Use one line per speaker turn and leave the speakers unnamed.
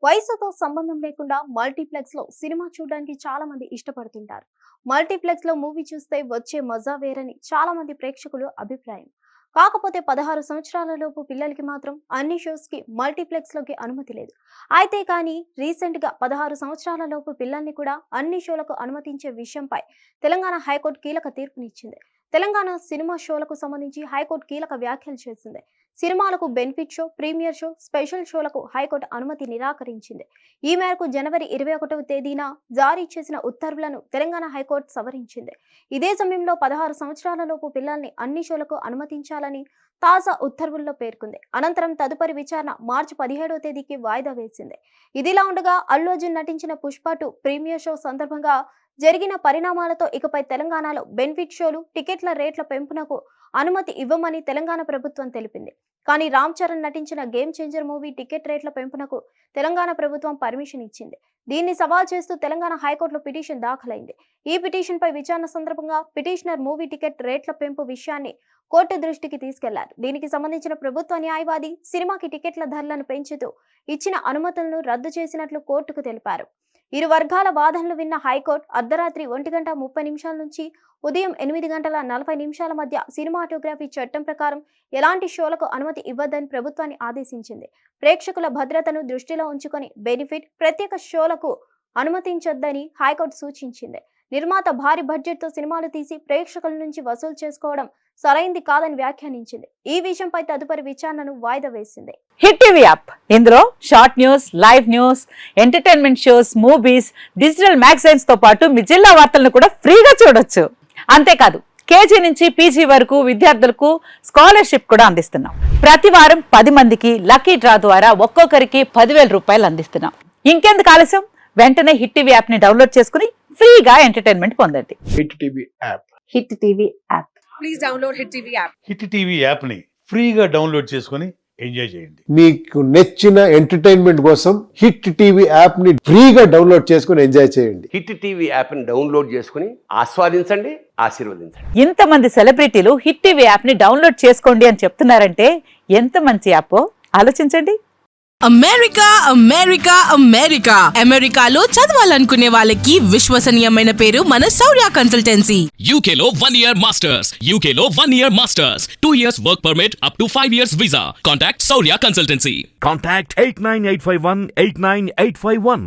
వయసుతో సంబంధం లేకుండా మల్టీప్లెక్స్ లో సినిమా చూడడానికి చాలా మంది ఇష్టపడుతుంటారు. మల్టీప్లెక్స్ లో మూవీ చూస్తే వచ్చే మజా వేరని చాలా మంది ప్రేక్షకులు అభిప్రాయం. కాకపోతే 16 సంవత్సరాల లోపు పిల్లలకి మాత్రం అన్ని షోస్ కి మల్టీప్లెక్స్ లోకి అనుమతి లేదు. అయితే కానీ రీసెంట్ గా 16 సంవత్సరాల లోపు పిల్లల్ని కూడా అన్ని షోలకు అనుమతించే విషయంపై తెలంగాణ హైకోర్టు కీలక తీర్పునిచ్చింది. తెలంగాణ సినిమా షోలకు సంబంధించి హైకోర్టు కీలక వ్యాఖ్యలు చేసింది. సినిమాలకు benefit show, premiere show, special షోలకు హైకోర్టు అనుమతి నిరాకరించింది. ఈ మేరకు జనవరి 21వ తేదీన జారీ చేసిన ఉత్తర్వులను తెలంగాణ హైకోర్టు సవరించింది. ఇదే సమయంలో 16 సంవత్సరాల లోపు పిల్లల్ని అన్ని షోలకు అనుమతించాలని తాజా ఉత్తర్వుల్లో పేర్కొంది. అనంతరం తదుపరి విచారణ మార్చి 17వ తేదీకి వాయిదా వేసింది. ఇదిలా ఉండగా అల్లు అర్జున్ నటించిన పుష్ప 2 ప్రీమియర్ షో సందర్భంగా జరిగిన పరిణామాలతో ఇకపై తెలంగాణలో బెనిఫిట్ షోలు, టికెట్ల రేట్ల పెంపునకు అనుమతి ఇవ్వమని తెలంగాణ ప్రభుత్వం తెలిపింది. కానీ రామ్ చరణ్ నటించిన గేమ్ చేంజర్ మూవీ టికెట్ రేట్ల పెంపునకు తెలంగాణ ప్రభుత్వం పర్మిషన్ ఇచ్చింది. దీన్ని సవాల్ చేస్తూ తెలంగాణ హైకోర్టులో పిటిషన్ దాఖలైంది. ఈ పిటిషన్ పై విచారణ సందర్భంగా పిటిషనర్ మూవీ టికెట్ రేట్ల పెంపు విషయాన్ని కోర్టు దృష్టికి తీసుకెళ్లారు. దీనికి సంబంధించిన ప్రభుత్వ న్యాయవాది సినిమాకి టికెట్ల ధరలను పెంచుతూ ఇచ్చిన అనుమతులను రద్దు చేసినట్లు కోర్టుకు తెలిపారు. ఇరు వర్గాల వాదనలు విన్న హైకోర్టు అర్ధరాత్రి 1:30 నుంచి ఉదయం 8:40 మధ్య సినిమాటోగ్రఫీ చట్టం ప్రకారం ఎలాంటి షోలకు అనుమతి ఇవ్వద్దని ప్రభుత్వాన్ని ఆదేశించింది. ప్రేక్షకుల భద్రతను దృష్టిలో ఉంచుకొని బెనిఫిట్, ప్రత్యేక షోలకు అనుమతించొద్దని హైకోర్టు సూచించింది. నిర్మాత భారీ బడ్జెట్ తో సినిమాలు తీసి ప్రేక్షకుల నుంచి వసూలు చేసుకోవడం సరైంది కాదని వ్యాఖ్యానించింది. ఈ విషయంపై తదుపరి విచారణను వాయిదా వేసింది.
హిట్ టీవీ యాప్, ఇందులో short news, live news, entertainment shows, movies, digital magazines తో పాటు మీ జిల్లా వార్తలను కూడా ఫ్రీగా చూడొచ్చు. అంతేకాదు కేజీ నుంచి పీజీ వరకు విద్యార్థులకు స్కాలర్షిప్ కూడా అందిస్తున్నాం. ప్రతి వారం 10 మందికి లక్కీ డ్రా ద్వారా ఒక్కొక్కరికి 10,000 రూపాయలు అందిస్తున్నాం. ఇంకెందుకు ఆలస్యం, వెంటనే హిట్ టీవీ యాప్ ని డౌన్లోడ్ చేసుకుని ఫ్రీగా ఎంటర్టైన్మెంట్ పొందండి.
Hit TV app.
Hit TV app.
Please download hit TV app.
Hit TV app ని ఫ్రీగా డౌన్లోడ్ చేసుకొని ఎంజాయ్ చేయండి.
మీకు నచ్చిన ఎంటర్టైన్మెంట్ కోసం హిట్ టీవీ యాప్ ని ఫ్రీగా డౌన్లోడ్ చేసుకొని ఎంజాయ్ చేయండి.
హిట్ టీవీ యాప్ ని డౌన్లోడ్ చేసుకుని ఆస్వాదించండి, ఆశీర్వదించండి.
ఇంతమంది సెలబ్రిటీలు హిట్ టీవీ యాప్ ని డౌన్లోడ్ చేసుకోండి అని చెప్తున్నారంటే ఎంత మంచి యాప్ ఆలోచించండి.
అమెరికా అమెరికా అమెరికా అమెరికాలో చదవాలనుకునే వాళ్ళకి విశ్వసనీయమైన పేరు మన శౌర్య కన్సల్టెన్సీ.
UK లో 1 year masters. UK లో 1 year masters. 2 years work permit up to 5 years visa. Contact Saurya Consultancy.
Contact 89851 89851.